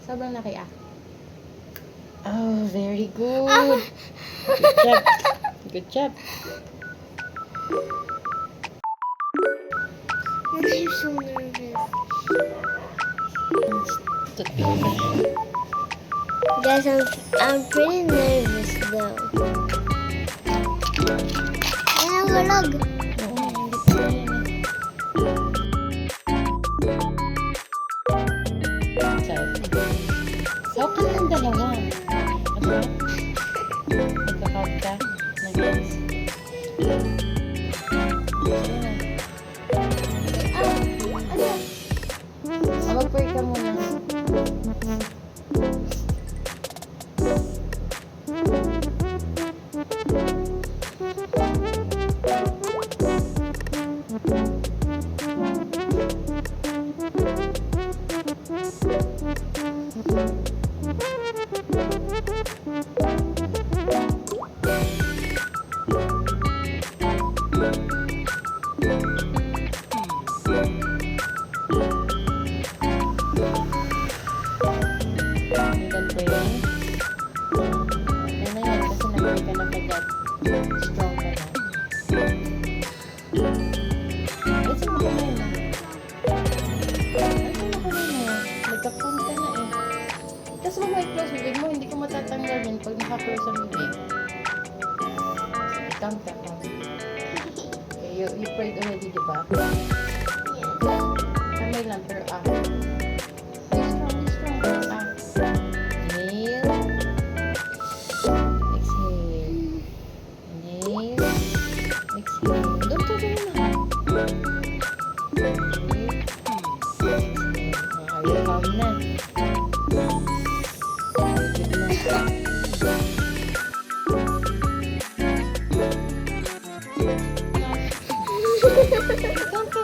Sobrang laki ah. Oh, very good. Good job. Good job. I'm so nervous. Guys, I'm pretty nervous though. Ayan ang walog. Oo, hindi pa yan eh. Sawak ka ng dalawa. Ano? Nagka-count ka? Nag-dance? Mag-pray ka muna. Strong ka na. Kasi mo ka na yun. Ano mo ka na? Nagka-count ka na eh. Tapos mo i-close bibig mo, hindi ko matatanggal yun pag naka-close ang bibig. Sige, count ka, count. Okay, you prayed already, di ba? Kamay lang, pero ah. Be strong, ah. Inhale. Exhale. Inhale. Exhale. Doon ka doon na. Are you calm na? Good na.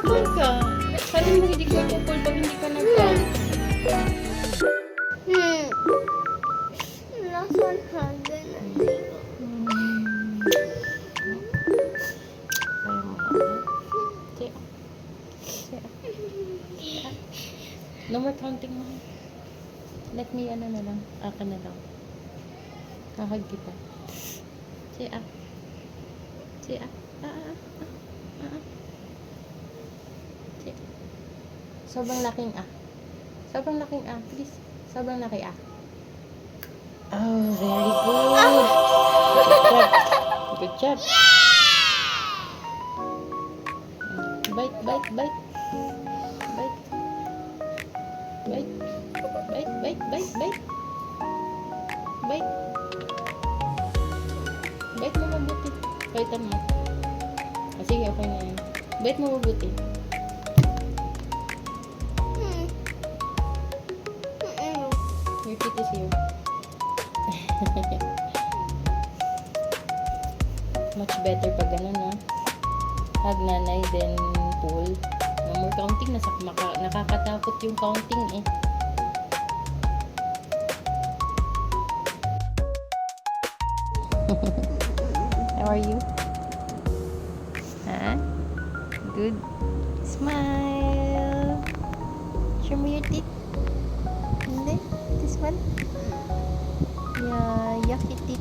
Count ka. Sabi mo hindi ka pupul pag hindi ka nag-count. Last 100 na zero. No more counting mo. Let me, ano na lang. Akin na lang. Kakag kita. Say ah. Say ah. Say. Sobrang laking ah. Sobrang laking ah. Please. Sobrang laki ah. Oh, very good. Good job. Good job. Bite. Bite. Bite. Bite mo mabuti. Bite mo. Ah, sige, okay na yan. Bite mo mabuti. Your teeth is here. Much better pag ganun, no? Hug nanay, then pull. No more counting. Nakakatakot yung counting, eh. How are you? Huh? Good. Smile. Show me your teeth. Hindi? This one? Yeah, yucky teeth.